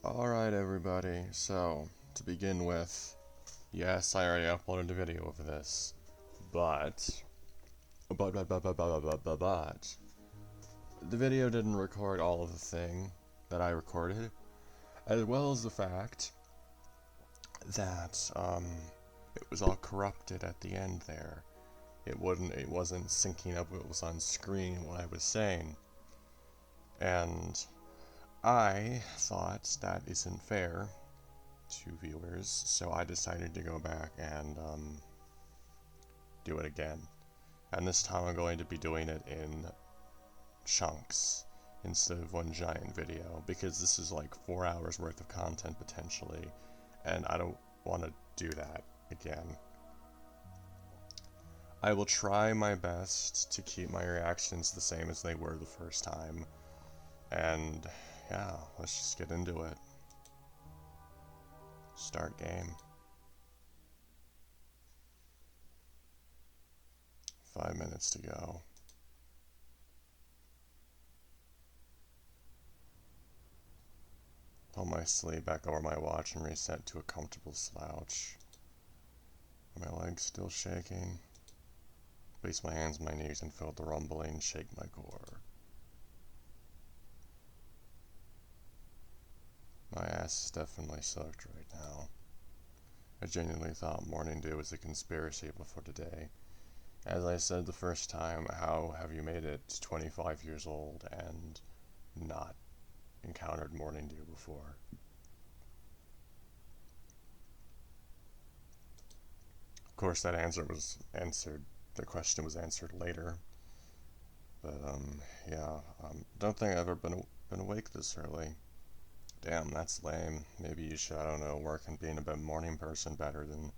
Alright everybody, so, to begin with, yes, I already uploaded a video of this, but, the video didn't record all of the thing that I recorded, as well as the fact that, it was all corrupted at the end there. It wasn't syncing up what was on screen, what I was saying, and I thought that isn't fair to viewers, so I decided to go back and do it again. And this time I'm going to be doing it in chunks instead of one giant video, because this is like 4 hours worth of content potentially, and I don't want to do that again. I will try my best to keep my reactions the same as they were the first time, and yeah, let's just get into it. Start game. 5 minutes to go. Pull my sleeve back over my watch and reset to a comfortable slouch. Are my legs still shaking? Place my hands on my knees and feel the rumbling shake my core. My ass is definitely soaked right now. I genuinely thought morning dew was a conspiracy before today. As I said the first time, how have you made it 25 years old and not encountered morning dew before? Of course, the question was answered later. But, yeah, don't think I've ever been awake this early. Damn, that's lame. Maybe you should, I don't know, work on being a morning person better than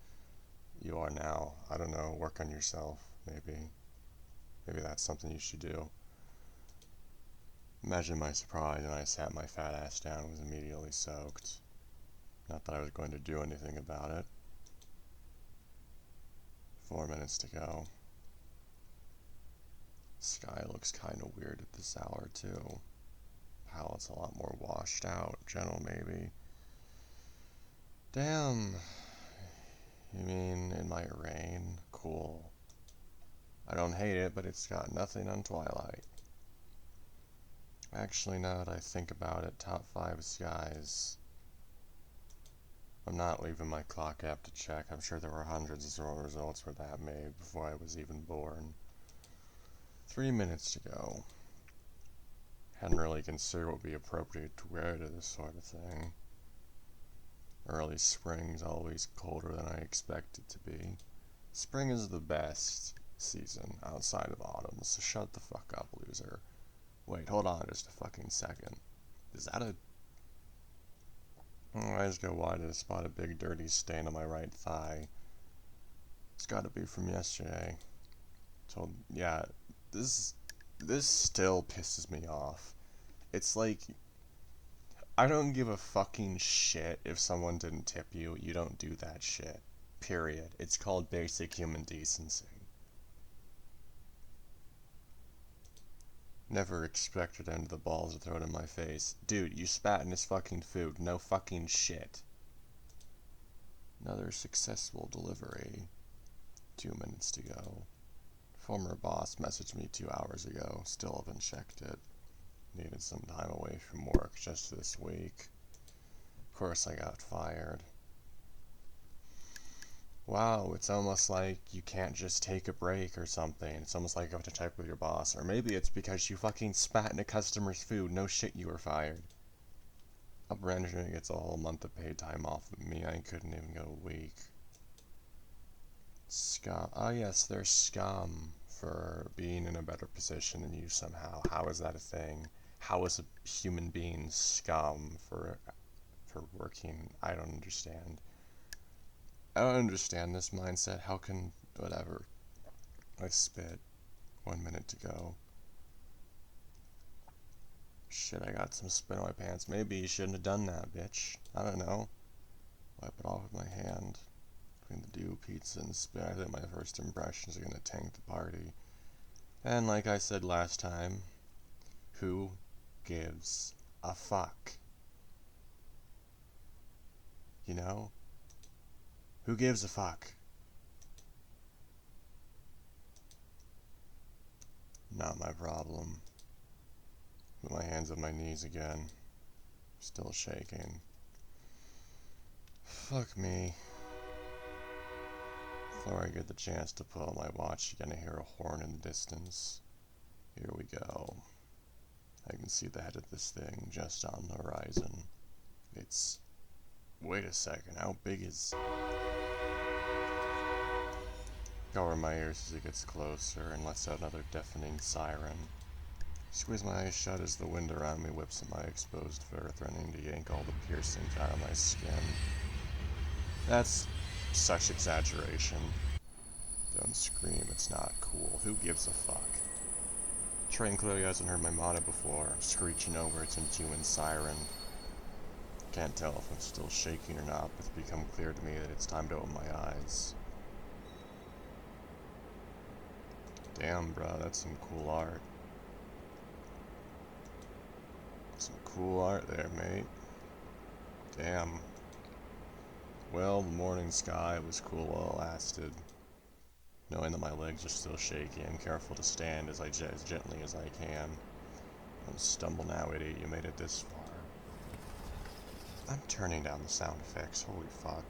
you are now. I don't know, work on yourself, maybe. Maybe that's something you should do. Imagine my surprise when I sat my fat ass down and was immediately soaked. Not that I was going to do anything about it. 4 minutes to go. Sky looks kinda weird at this hour, too. Palette's a lot more washed out. Gentle, maybe. Damn. You mean it might rain? Cool. I don't hate it, but it's got nothing on Twilight. Actually, now that I think about it, top 5 skies. I'm not leaving my clock app to check. I'm sure there were hundreds of results for that made before I was even born. 3 minutes to go. Hadn't really considered what would be appropriate to wear to this sort of thing. Early spring's always colder than I expect it to be. Spring is the best season outside of autumn, so shut the fuck up, loser. Wait, hold on just a fucking second. Is that a... My eyes go wide to spot a big dirty stain on my right thigh. It's gotta be from yesterday. Yeah, this still pisses me off. It's like, I don't give a fucking shit if someone didn't tip you. You don't do that shit. Period. It's called basic human decency. Never expected him to the balls to throw it in my face. Dude, you spat in his fucking food. No fucking shit. Another successful delivery. 2 minutes to go. Former boss messaged me 2 hours ago. Still haven't checked it. Needed some time away from work just this week. Of course I got fired. Wow, it's almost like you can't just take a break or something. It's almost like you have to check with your boss. Or maybe it's because you fucking spat in a customer's food. No shit, you were fired. Upper management gets a whole month of paid time off of me. I couldn't even go a week. Scum. Oh yes, there's scum for being in a better position than you somehow. How is that a thing? How is a human being scum for working? I don't understand. I don't understand this mindset. How can... whatever. I spit. 1 minute to go. Shit, I got some spit on my pants. Maybe you shouldn't have done that, bitch. I don't know. Wipe it off with my hand. Between the dew, pizza, and spit, I think my first impressions are gonna tank the party. And like I said last time, who gives a fuck? you know? Who gives a fuck? Not my problem. Put my hands on my knees again. Still shaking. Fuck me. Before I get the chance to pull out my watch, you're gonna hear a horn in the distance. Here we go. I can see the head of this thing just on the horizon. It's... Wait a second, how big is... Cover my ears as it gets closer and lets out another deafening siren. Squeeze my eyes shut as the wind around me whips at my exposed fur, threatening to yank all the piercings out of my skin. That's such exaggeration. Don't scream, it's not cool. Who gives a fuck? Train clearly hasn't heard my motto before, screeching over its inhuman siren. Can't tell if I'm still shaking or not, but it's become clear to me that it's time to open my eyes. Damn, bro, that's some cool art. Some cool art there, mate. Damn. Well, the morning sky was cool while it lasted. Knowing that my legs are still shaky, I'm careful to stand as gently as I can. Don't stumble now, idiot, you made it this far. I'm turning down the sound effects, holy fuck.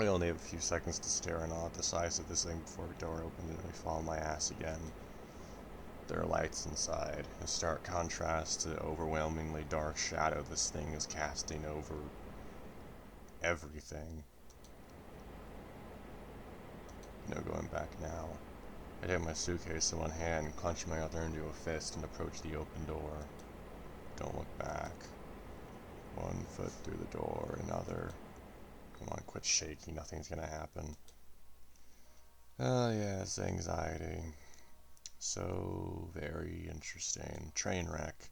I only have a few seconds to stare in awe at the size of this thing before the door opened and I fall on my ass again. There are lights inside, a stark contrast to the overwhelmingly dark shadow this thing is casting over everything. No going back now. I take my suitcase in one hand, clench my other into a fist, and approach the open door. Don't look back. One foot through the door, another. Come on, quit shaking, nothing's gonna happen. Oh yes, anxiety. So very interesting. Trainwreck.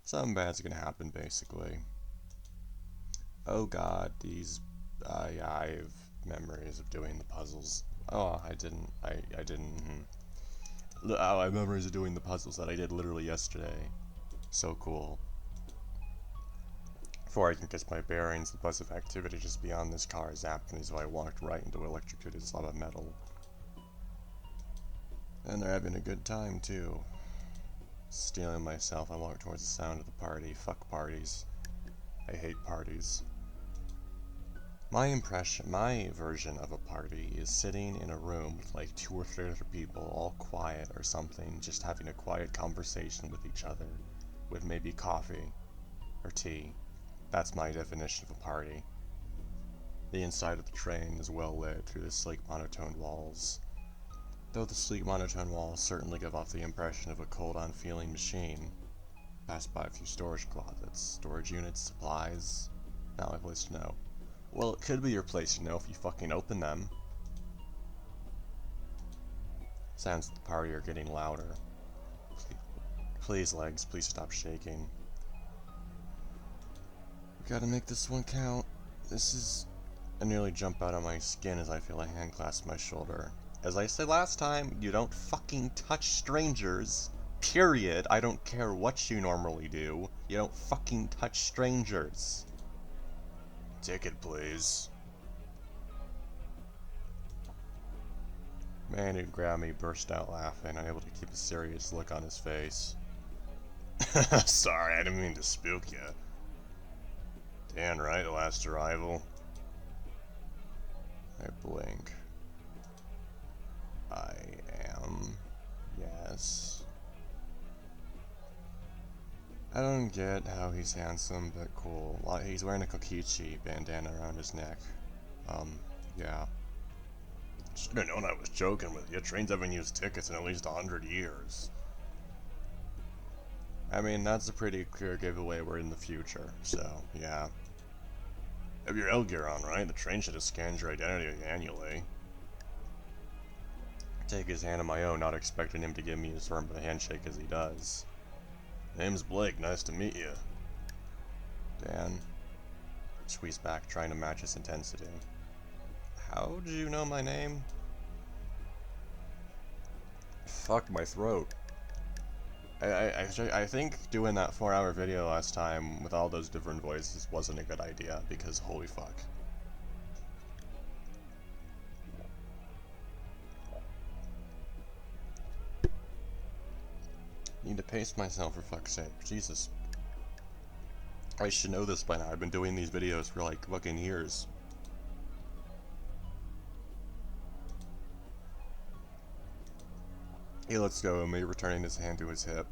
Something bad's gonna happen, basically. Oh god, these... yeah, I have memories of doing the puzzles. Oh, I didn't. Oh, I have memories of doing the puzzles that I did literally yesterday. So cool. Before I can catch my bearings, the buzz of activity just beyond this car zapped me as I walked right into an electrocuted slab of metal. And they're having a good time, too. Steeling myself, I walk towards the sound of the party. Fuck parties. I hate parties. My version of a party is sitting in a room with like 2 or 3 other people, all quiet or something, just having a quiet conversation with each other, with maybe coffee or tea. That's my definition of a party. The inside of the train is well lit through the sleek monotone walls. Though the sleek monotone walls certainly give off the impression of a cold unfeeling machine. Passed by a few storage closets, storage units, supplies. Not my place to know. Well, it could be your place to know if you fucking open them. Sounds of the party are getting louder. Please, legs, please stop shaking. We gotta make this one count. This is... I nearly jump out of my skin as I feel a hand clasp my shoulder. As I said last time, you don't fucking touch strangers. Period. I don't care what you normally do. You don't fucking touch strangers. Ticket, please. Man who grabbed me burst out laughing, unable to keep a serious look on his face. Sorry, I didn't mean to spook you. Dan, right? The last arrival? I blink. I am. Yes. I don't get how he's handsome, but cool. He's wearing a Kokichi bandana around his neck. Yeah. Should have known I was joking with you. Trains haven't used tickets in at least 100 years. I mean, that's a pretty clear giveaway we're in the future, so, yeah. Have your L gear on, right? The train should have scanned your identity annually. I take his hand in my own, not expecting him to give me as firm of a handshake as he does. Name's Blake, nice to meet you. Dan. Squeeze back, trying to match his intensity. How did you know my name? Fuck my throat. I think doing that 4-hour video last time with all those different voices wasn't a good idea, because holy fuck. Need to pace myself for fuck's sake. Jesus. I should know this by now. I've been doing these videos for like fucking years. He lets go of me, returning his hand to his hip.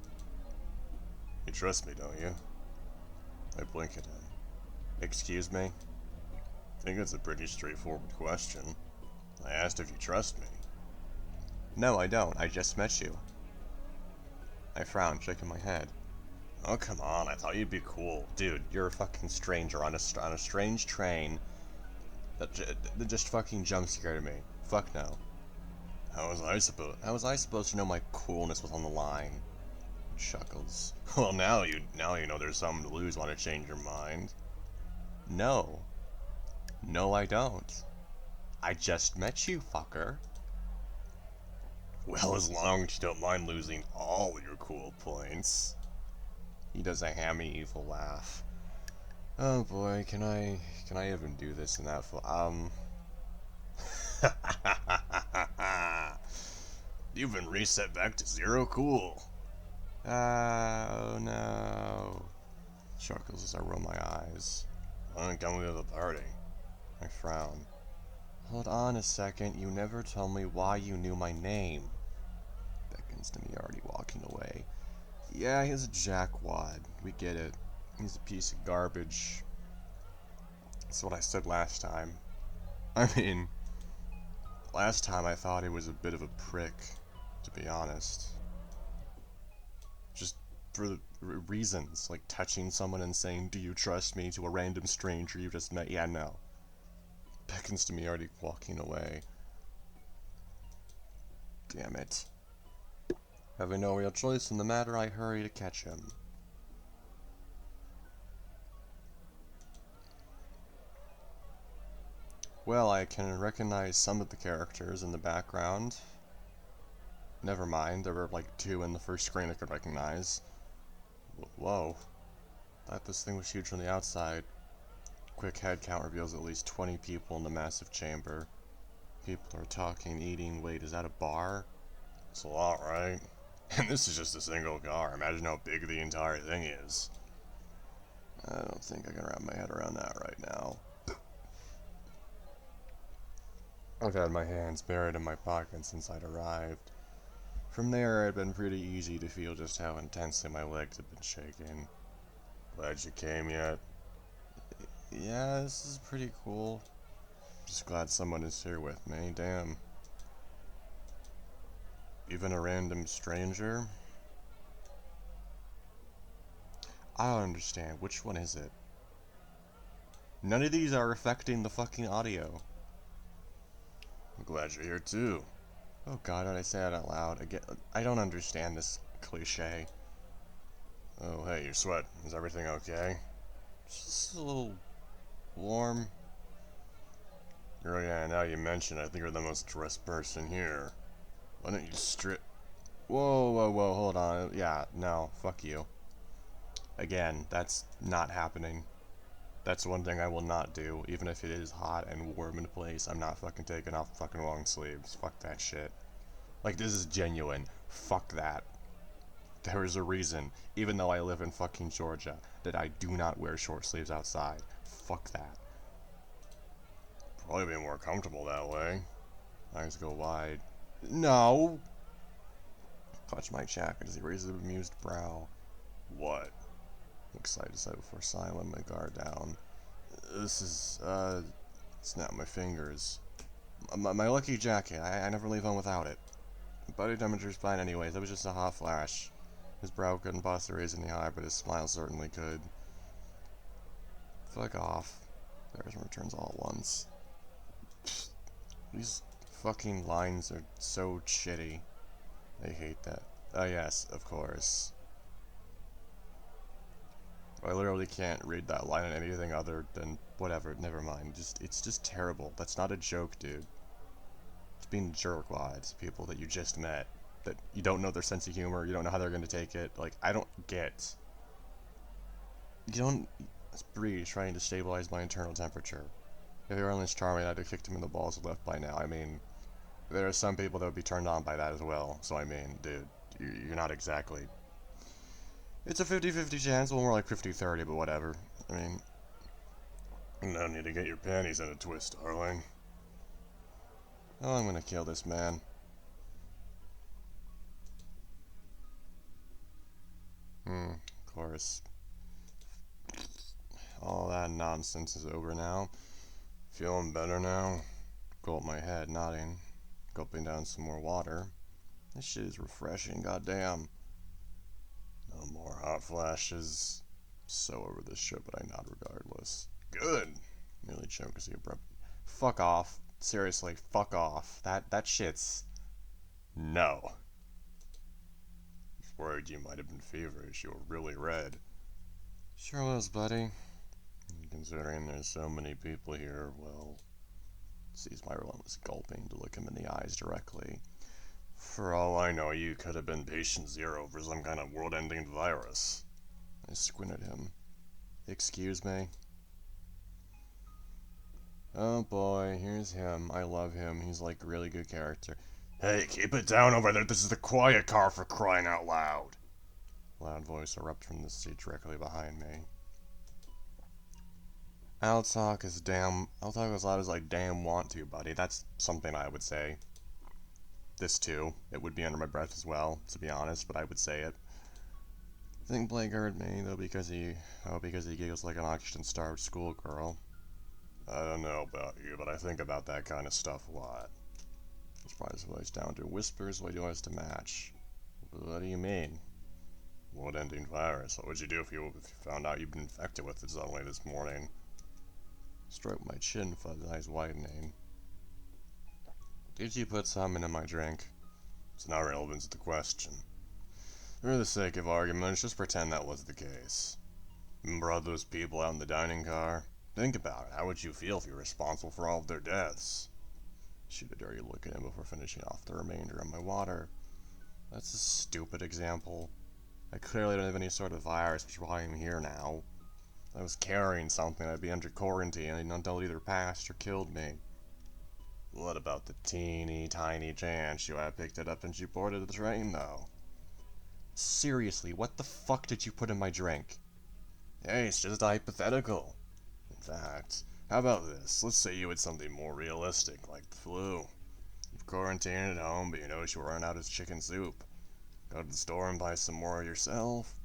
You trust me, don't you? I blink at him. Excuse me? I think it's a pretty straightforward question. I asked if you trust me. No, I don't. I just met you. I frowned, shaking my head. Oh, come on. I thought you'd be cool. Dude, you're a fucking stranger on a strange train that just fucking jump scared me. Fuck no. How was I supposed to know my coolness was on the line? Chuckles. Well, now you know there's something to lose. Want to change your mind? No. No, I don't. I just met you, fucker. Well, as long as you don't mind losing all your cool points. He does a hammy, evil laugh. Oh boy, can I even do this in that You've been reset back to 0 cool. Oh no. Chuckles as I roll my eyes. Why don't you come to the party? I frown. Hold on a second, you never told me why you knew my name. Beckons to me, already walking away. Yeah, he's a jackwad. We get it. He's a piece of garbage. That's what I said last time. I mean, last time I thought he was a bit of a prick, to be honest. Just for the reasons, like touching someone and saying, "Do you trust me?" to a random stranger you just met. Yeah, no. Beckons to me, already walking away. Damn it. Having no real choice in the matter, I hurry to catch him. Well, I can recognize some of the characters in the background. Never mind, there were like 2 in the first screen I could recognize. Whoa. Thought this thing was huge from the outside. Quick head count reveals at least 20 people in the massive chamber. People are talking, eating. Wait, is that a bar? It's a lot, right? And this is just a single car. Imagine how big the entire thing is. I don't think I can wrap my head around that right now. I've had my hands buried in my pockets since I'd arrived. From there, it had been pretty easy to feel just how intensely my legs had been shaking. Glad you came yet? Yeah, this is pretty cool. Just glad someone is here with me, damn. Even a random stranger? I don't understand, which one is it? None of these are affecting the fucking audio. I'm glad you're here too. Oh god, did I say that out loud? Again, I don't understand this cliche. Oh hey, you're sweating. Is everything okay? Just a little warm. Oh yeah, now you mention it, I think you're the most dressed person here. Why don't you strip? Whoa, hold on. Yeah, no, fuck you. Again, that's not happening. That's one thing I will not do, even if it is hot and warm in a place. I'm not fucking taking off fucking long sleeves. Fuck that shit. Like, this is genuine. Fuck that. There is a reason, even though I live in fucking Georgia, that I do not wear short sleeves outside. Fuck that. Probably be more comfortable that way. Eyes go wide. No! Clutch my jacket as he raises a bemused brow. What? Excited to say before silent, my guard down. This is, snap my fingers. My lucky jacket. I never leave home without it. Body temperature's fine anyways. That was just a hot flash. His brow couldn't possibly raise any higher, but his smile certainly could. Fuck off. There's returns all at once. Pfft. These fucking lines are so shitty. I hate that. Oh yes, of course. I literally can't read that line in anything other than whatever, never mind. It's just terrible. That's not a joke, dude. It's being jerkwads, people that you just met. that you don't know their sense of humor, you don't know how they're going to take it. Like, I don't get. You don't. It's Bree trying to stabilize my internal temperature. If he were only charming, I'd have kicked him in the balls and left by now. I mean, there are some people that would be turned on by that as well. So, I mean, dude, you're not exactly. It's a 50-50 chance, well, more like 50-30, but whatever. I mean, no need to get your panties in a twist, darling. Oh, I'm gonna kill this man. Of course. All that nonsense is over now. Feeling better now? Gulp my head, nodding. Gulping down some more water. This shit is refreshing, goddamn. No more hot flashes. So over this shit, but I nod regardless. Good. Nearly choke as he abrupt. Fuck off. Seriously, fuck off. That shit's. No. Worried you might have been feverish. You were really red. Sure was, buddy. Considering there's so many people here, well, sees my relentless gulping to look him in the eyes directly. For all I know, you could have been patient zero for some kind of world-ending virus. I squinted at him. Excuse me? Oh boy, here's him. I love him. He's like a really good character. Hey, keep it down over there. This is the quiet car, for crying out loud. Loud voice erupted from the seat directly behind me. I'll talk as loud as I damn want to, buddy. That's something I would say. This too. It would be under my breath as well, to be honest, but I would say it. I think Blake heard me, though, because he giggles like an oxygen-starved schoolgirl. I don't know about you, but I think about that kind of stuff a lot. He brought his voice down to whispers while he wants to match. What do you mean? World-ending virus. What would you do if you found out you'd been infected with it suddenly this morning? Stroked my chin, fuzz eyes widening. Did you put some in my drink? It's not relevant to the question. For the sake of argument, let's just pretend that was the case. Remember all those people out in the dining car? Think about it. How would you feel if you were responsible for all of their deaths? Shoot a dirty look at him before finishing off the remainder of my water. That's a stupid example. I clearly don't have any sort of virus, which is why I'm here now. If I was carrying something, I'd be under quarantine until it either passed or killed me. What about the teeny tiny chance you had picked it up and you boarded the train, though? Seriously, what the fuck did you put in my drink? Hey, it's just a hypothetical. In fact, how about this? Let's say you had something more realistic, like the flu. You've quarantined at home, but you notice you're running out of chicken soup. Go to the store and buy some more yourself.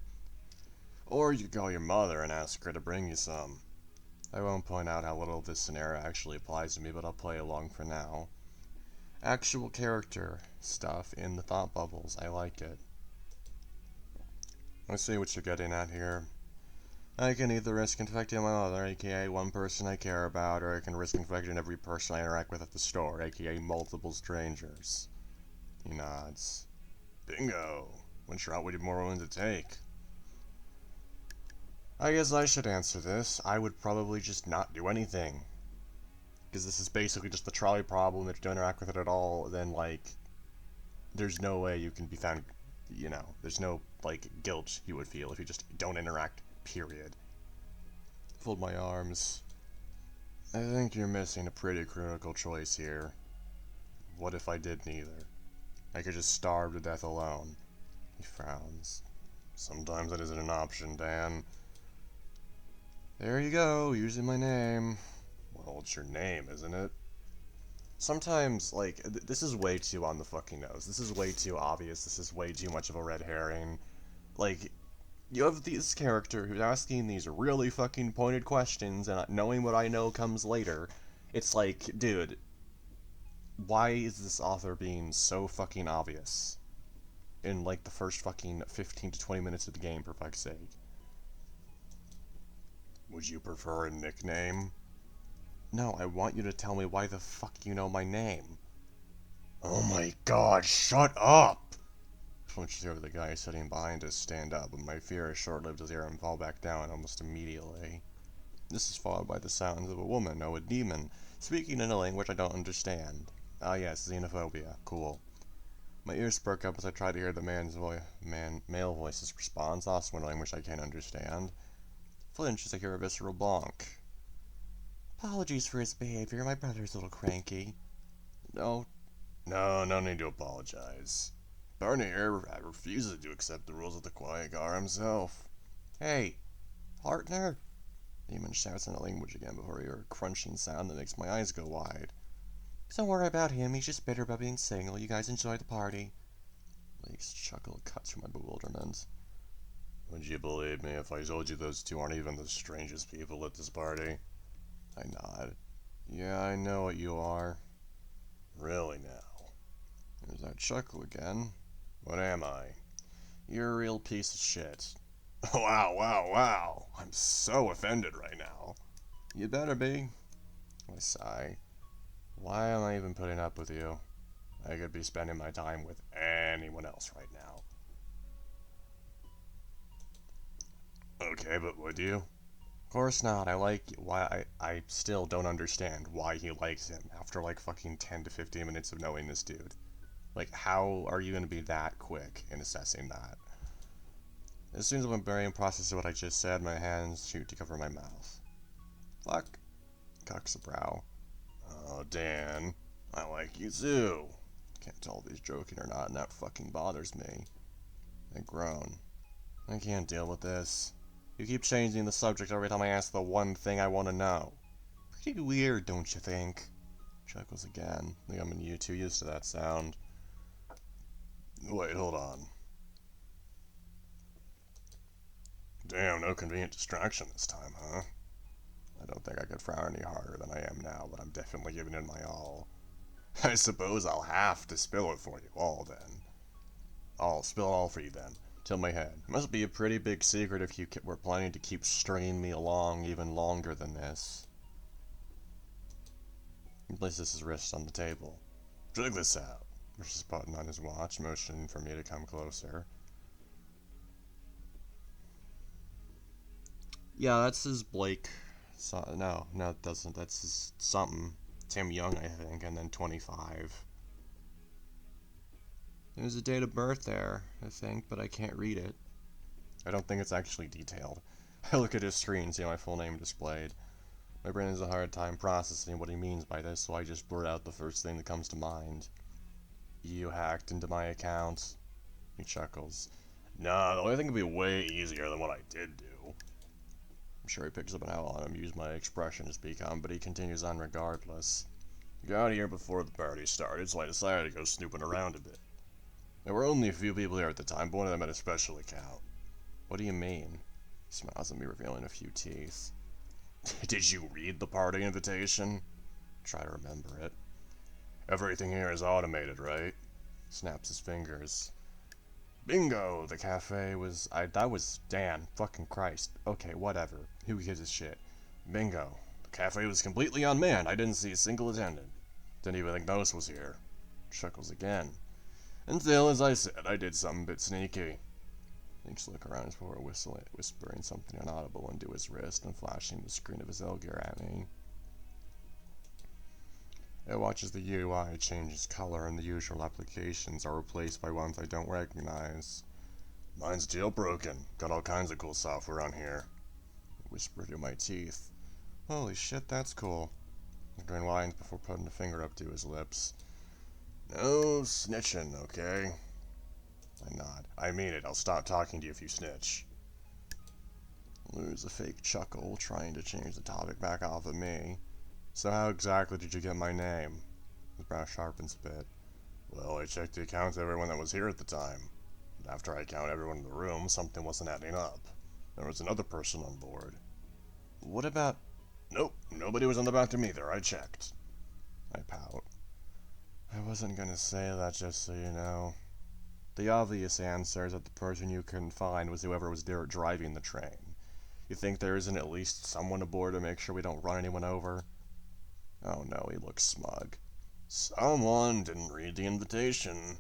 Or you could call your mother and ask her to bring you some. I won't point out how little of this scenario actually applies to me, but I'll play along for now. Actual character stuff in the thought bubbles. I like it. I see what you're getting at here. I can either risk infecting my mother, aka one person I care about, or I can risk infecting every person I interact with at the store, aka multiple strangers. He nods. Bingo! Which route would you be more willing to take? I guess I should answer this. I would probably just not do anything. Because this is basically just the trolley problem. If you don't interact with it at all, then, like, there's no way you can be found, you know, there's no, like, guilt you would feel if you just don't interact, period. Fold my arms. I think you're missing a pretty critical choice here. What if I did neither? I could just starve to death alone. He frowns. Sometimes that isn't an option, Dan. There you go, using my name. Well, it's your name, isn't it? Sometimes, like, this is way too on the fucking nose. This is way too obvious. This is way too much of a red herring. Like, you have this character who's asking these really fucking pointed questions, and knowing what I know comes later. It's like, dude, why is this author being so fucking obvious? In, like, the first fucking 15 to 20 minutes of the game, for fuck's sake. Would you prefer a nickname? No, I want you to tell me why the fuck you know my name. Oh my god, shut up! Punched over the guy sitting behind us stand up, but my fear is short-lived as I hear him fall back down almost immediately. This is followed by the sounds of a woman, no, a demon, speaking in a language I don't understand. Ah yes, xenophobia, cool. My ears perk up as I try to hear the male voice's response, also in a language I can't understand. Flinch as I hear a visceral bonk. Apologies for his behavior, my brother's a little cranky. No need to apologize. Partner here refuses to accept the rules of the Quiet Gar himself. Hey, partner? Demon shouts in a language again before I hear a crunching sound that makes my eyes go wide. Don't worry about him, he's just bitter about being single. You guys enjoy the party. Lake's chuckle cuts through my bewilderment. Would you believe me if I told you those two aren't even the strangest people at this party? I nod. Yeah, I know what you are. Really now? There's that chuckle again. What am I? You're a real piece of shit. Wow. I'm so offended right now. You better be. I sigh. Why am I even putting up with you? I could be spending my time with anyone else right now. Okay, but would you? Of course not. I still don't understand why he likes him after like fucking 10 to 15 minutes of knowing this dude. Like, how are you gonna be that quick in assessing that? As soon as I'm burying process of what I just said, my hands shoot to cover my mouth. Fuck. Cocks a brow. Oh, Dan. I like you too. Can't tell if he's joking or not, and that fucking bothers me. I groan. I can't deal with this. You keep changing the subject every time I ask the one thing I want to know. Pretty weird, don't you think? Chuckles again. I think I'm too used to that sound. Wait, hold on. Damn, no convenient distraction this time, huh? I don't think I could frown any harder than I am now, but I'm definitely giving it my all. I suppose I'll have to spill it for you all, then. I'll spill it all for you, then. Till my head. It must be a pretty big secret if you were planning to keep stringing me along even longer than this. He places his wrist on the table. Check this out. Pushes a button on his watch, motioning for me to come closer. Yeah, that's his Blake. No, it doesn't. That's his something. Tim Young, I think, and then 25. There's a date of birth there, I think, but I can't read it. I don't think it's actually detailed. I look at his screen and see my full name displayed. My brain has a hard time processing what he means by this, so I just blurt out the first thing that comes to mind. You hacked into my account. He chuckles. Nah, the only thing would be way easier than what I did do. I'm sure he picks up on how I'll use my expression has become, but he continues on regardless. Got here before the party started, so I decided to go snooping around a bit. There were only a few people here at the time, but one of them had a special account. What do you mean? He smiles at me, revealing a few teeth. Did you read the party invitation? Try to remember it. Everything here is automated, right? Snaps his fingers. Bingo! The cafe was... that was Dan. Fucking Christ. Okay, whatever. Who gives a shit? Bingo. The cafe was completely unmanned. I didn't see a single attendant. Didn't even think Ghost was here. Chuckles again. Until, as I said, I did something a bit sneaky. Thinks to look around before whispering something inaudible into his wrist and flashing the screen of his Elgear at me. It watches the UI change its color and the usual applications are replaced by ones I don't recognize. Mine's jailbroken. Got all kinds of cool software on here. I whisper through my teeth. Holy shit, that's cool. I grind lines before putting a finger up to his lips. No snitching, okay? I nod. I mean it. I'll stop talking to you if you snitch. Lose a fake chuckle, trying to change the topic back off of me. So how exactly did you get my name? His brow sharpens a bit. Well, I checked the accounts of everyone that was here at the time. But after I count everyone in the room, something wasn't adding up. There was another person on board. What about... Nope, nobody was on the bathroom either. I checked. I pout. I wasn't gonna say that just so you know. The obvious answer is that the person you couldn't find was whoever was there driving the train. You think there isn't at least someone aboard to make sure we don't run anyone over? Oh no, he looks smug. Someone didn't read the invitation.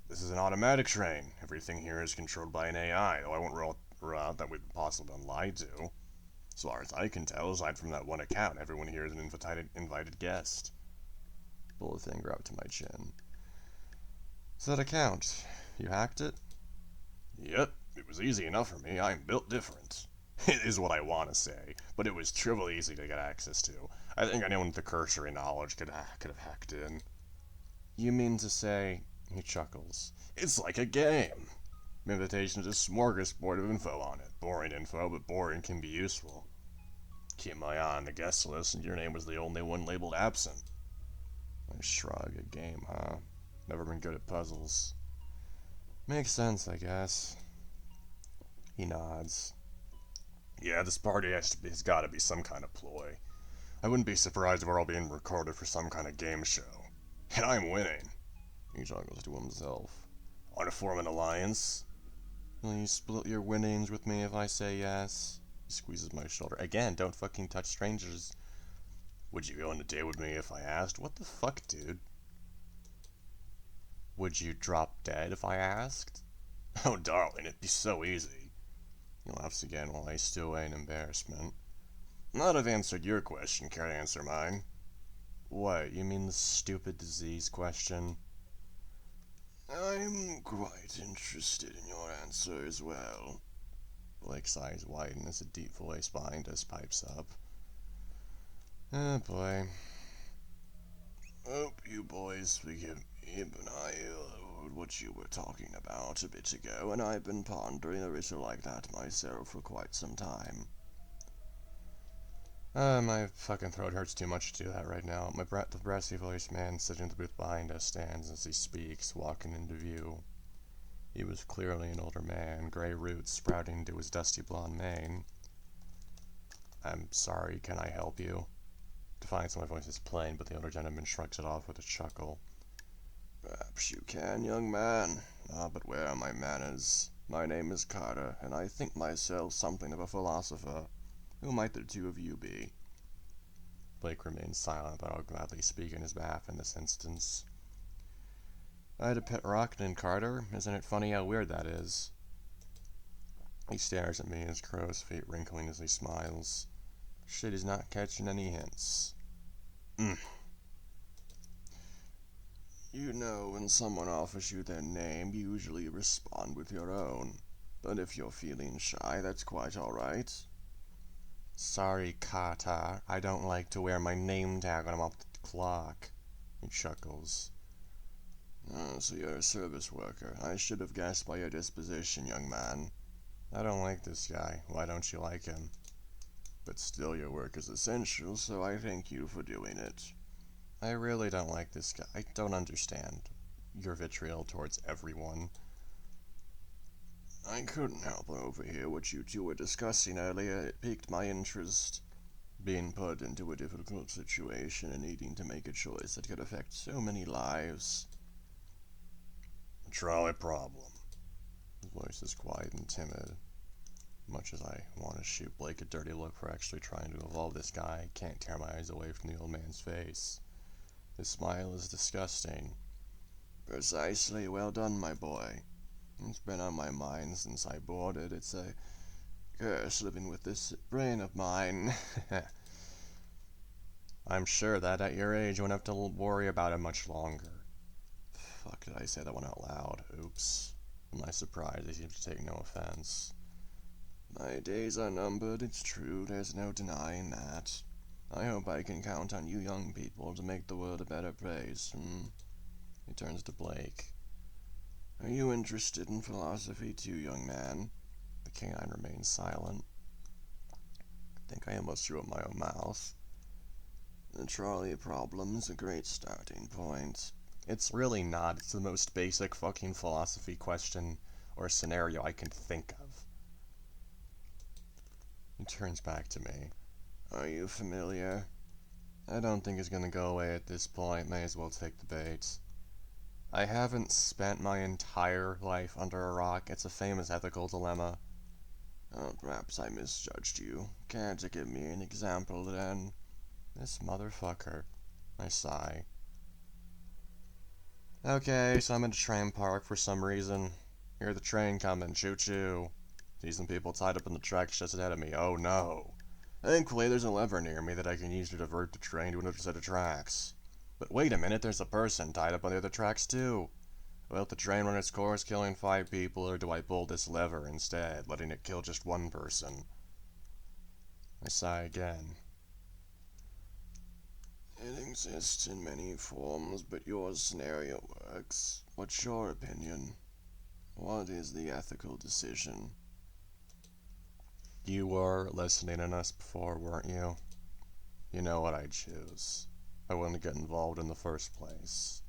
This is an automatic train. Everything here is controlled by an AI, though I won't rule out that we've possibly been lied to. As far as I can tell, aside from that one account, everyone here is an invited guest. Pull a finger up to my chin. So that account, you hacked it? Yep, it was easy enough for me. I'm built different. It is what I want to say, but it was trivial easy to get access to. I think anyone with the cursory knowledge could have hacked in. You mean to say, he chuckles, it's like a game. Invitation to a smorgasbord of info on it. Boring info, but boring can be useful. Keep my eye on the guest list, and your name was the only one labeled absent. I shrug. A game, huh? Never been good at puzzles. Makes sense, I guess. He nods. Yeah, this party has gotta be some kind of ploy. I wouldn't be surprised if we're all being recorded for some kind of game show. And I'm winning. He juggles to himself. Want to form an alliance? Will you split your winnings with me if I say yes? He squeezes my shoulder. Again, don't fucking touch strangers. Would you go on a date with me if I asked? What the fuck, dude? Would you drop dead if I asked? Oh, darling, it'd be so easy. He laughs again while I stew away in embarrassment. Now that I've answered your question, care to answer mine? What, you mean the stupid disease question? I'm quite interested in your answer as well. Blake's eyes widen as a deep voice behind us pipes up. Oh boy. Hope you boys forgive me, but I heard what you were talking about a bit ago, and I've been pondering a riddle like that myself for quite some time. My fucking throat hurts too much to do that right now. The brassy voiced man sitting in the booth behind us stands as he speaks, walking into view. He was clearly an older man, gray roots sprouting into his dusty blonde mane. I'm sorry, can I help you? Defiance in my voice is plain, but the older gentleman shrugs it off with a chuckle. Perhaps you can, young man. But where are my manners? My name is Carter, and I think myself something of a philosopher. Who might the two of you be? Blake remains silent, but I'll gladly speak in his behalf in this instance. I had a pet rock named Carter. Isn't it funny how weird that is? He stares at me, his crow's feet wrinkling as he smiles. Shit, he's not catching any hints. You know, when someone offers you their name, you usually respond with your own. But if you're feeling shy, that's quite alright. Sorry, Carter. I don't like to wear my name tag when I'm off the clock. He chuckles. Oh, so you're a service worker. I should have guessed by your disposition, young man. I don't like this guy. Why don't you like him? But still, your work is essential, so I thank you for doing it. I really don't like this guy. I don't understand your vitriol towards everyone. I couldn't help but overhear what you two were discussing earlier. It piqued my interest. Being put into a difficult situation and needing to make a choice that could affect so many lives. A trolley problem. His voice is quiet and timid. Much as I want to shoot Blake a dirty look for actually trying to evolve this guy, I can't tear my eyes away from the old man's face. His smile is disgusting. Precisely. Well done, my boy. It's been on my mind since I boarded. It's a curse living with this brain of mine. I'm sure that at your age you won't have to worry about it much longer. Fuck, did I say that one out loud? Oops. To my surprise, he seems to take no offense. My days are numbered, it's true, there's no denying that. I hope I can count on you young people to make the world a better place. He turns to Blake. Are you interested in philosophy too, young man? The canine remains silent. I think I almost threw up my own mouth. The trolley problem is a great starting point. It's really not. It's the most basic fucking philosophy question or scenario I can think of. He turns back to me. Are you familiar? I don't think it's gonna go away at this point. May as well take the bait. I haven't spent my entire life under a rock. It's a famous ethical dilemma. Perhaps I misjudged you. Care to give me an example, then? This motherfucker. I sigh. Okay, so I'm at a train park for some reason. Hear the train coming. Choo-choo. See some people tied up in the tracks just ahead of me. Oh no. Thankfully, there's a lever near me that I can use to divert the train to another set of tracks. But wait a minute, there's a person tied up on the other tracks too. Will the train run its course, killing 5 people, or do I pull this lever instead, letting it kill just 1 person? I sigh again. It exists in many forms, but your scenario works. What's your opinion? What is the ethical decision? You were listening to us before, weren't you? You know what I'd choose. I wouldn't get involved in the first place.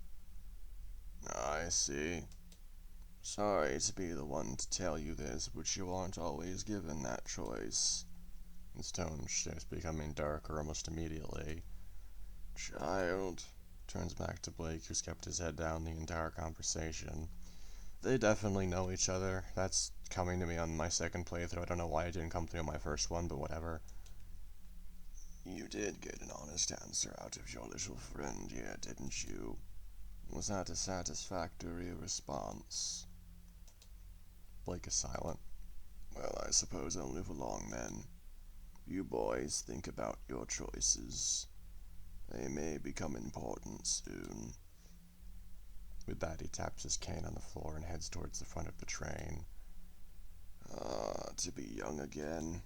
I see. Sorry to be the one to tell you this, but you aren't always given that choice. His tone shifts, becoming darker almost immediately. Child, turns back to Blake, who's kept his head down the entire conversation. They definitely know each other. That's coming to me on my second playthrough. I don't know why it didn't come through on my first one, but whatever. You did get an honest answer out of your little friend here, didn't you? Was that a satisfactory response? Blake is silent. Well, I suppose I'll live along then. You boys think about your choices. They may become important soon. With that, he taps his cane on the floor and heads towards the front of the train. To be young again.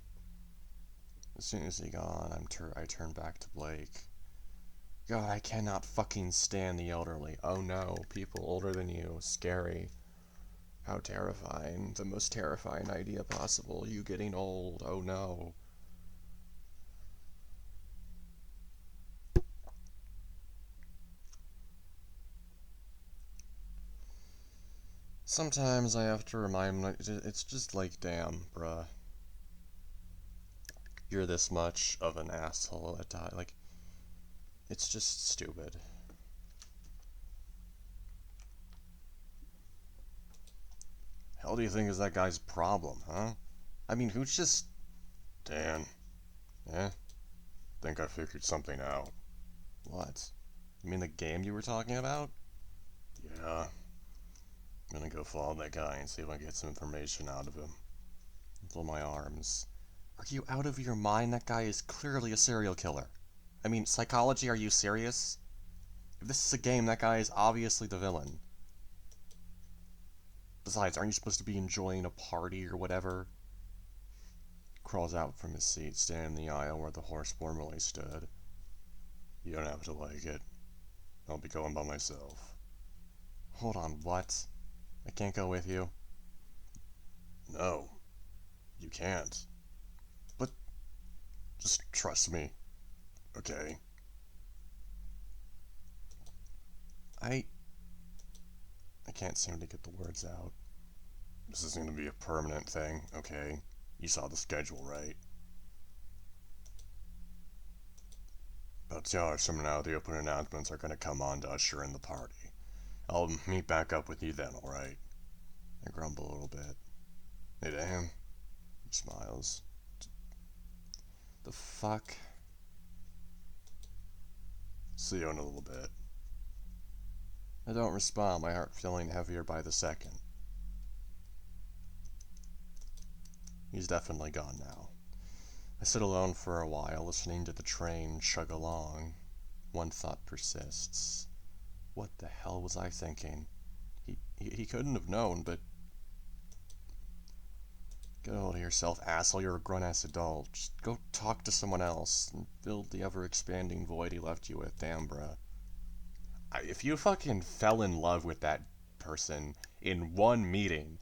As soon as he gone, I turn back to Blake. God, I cannot fucking stand the elderly. Oh no, people older than you. Scary. How terrifying. The most terrifying idea possible. You getting old. Oh no. Sometimes I have to remind them, it's just like, damn, bruh. You're this much of an asshole at times. Like, it's just stupid. Hell do you think is that guy's problem, huh? I mean, who's just... Dan. Eh? Think I figured something out. What? You mean the game you were talking about? Yeah. I'm gonna go follow that guy and see if I can get some information out of him. Pull my arms. Are you out of your mind? That guy is clearly a serial killer. I mean, psychology, are you serious? If this is a game, that guy is obviously the villain. Besides, aren't you supposed to be enjoying a party or whatever? Crawls out from his seat, standing in the aisle where the horse formerly stood. You don't have to like it. I'll be going by myself. Hold on, what? I can't go with you? No. You can't. But just trust me. Okay? I can't seem to get the words out. This is gonna be a permanent thing, okay? You saw the schedule, right? About 2 hours from now, the open announcements are gonna come on to usher in the party. I'll meet back up with you then, alright? I grumble a little bit. Hey, Dan. He smiles. The fuck? See you in a little bit. I don't respond, my heart feeling heavier by the second. He's definitely gone now. I sit alone for a while, listening to the train chug along. One thought persists. What the hell was I thinking? He couldn't have known, but... Get a hold of yourself, asshole. You're a grown-ass adult. Just go talk to someone else and fill the ever-expanding void he left you with. Damn, bruh. If you fucking fell in love with that person in one meeting,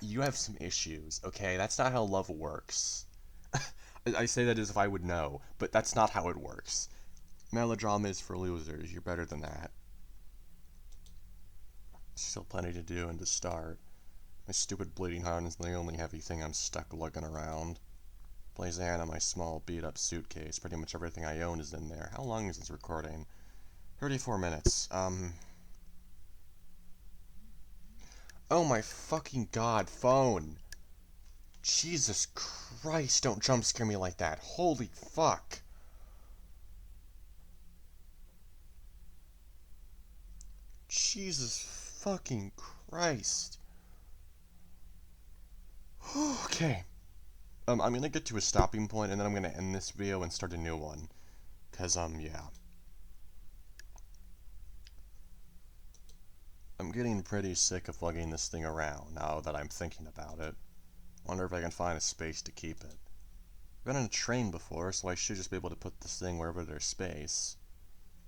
you have some issues, okay? That's not how love works. I say that as if I would know, but that's not how it works. Melodrama is for losers. You're better than that. Still plenty to do and to start. My stupid bleeding heart is the only heavy thing I'm stuck lugging around. Plays a hand on my small, beat-up suitcase. Pretty much everything I own is in there. How long is this recording? 34 minutes. Oh my fucking god, phone! Jesus Christ, don't jump scare me like that. Holy fuck! Jesus fucking Christ. Okay. I'm gonna get to a stopping point and then I'm gonna end this video and start a new one. Cause, yeah. I'm getting pretty sick of lugging this thing around now that I'm thinking about it. Wonder if I can find a space to keep it. I've been on a train before, so I should just be able to put this thing wherever there's space.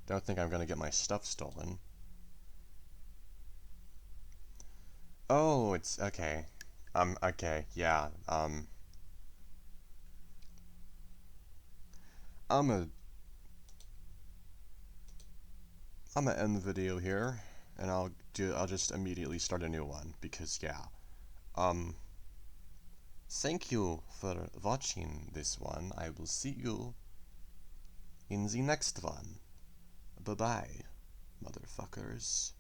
Don't think I'm gonna get my stuff stolen. Oh, it's okay. Okay, yeah, I'm a I'm gonna end the video here, and I'll just immediately start a new one because yeah. Um, thank you for watching this one. I will see you in the next one. Bye bye, motherfuckers.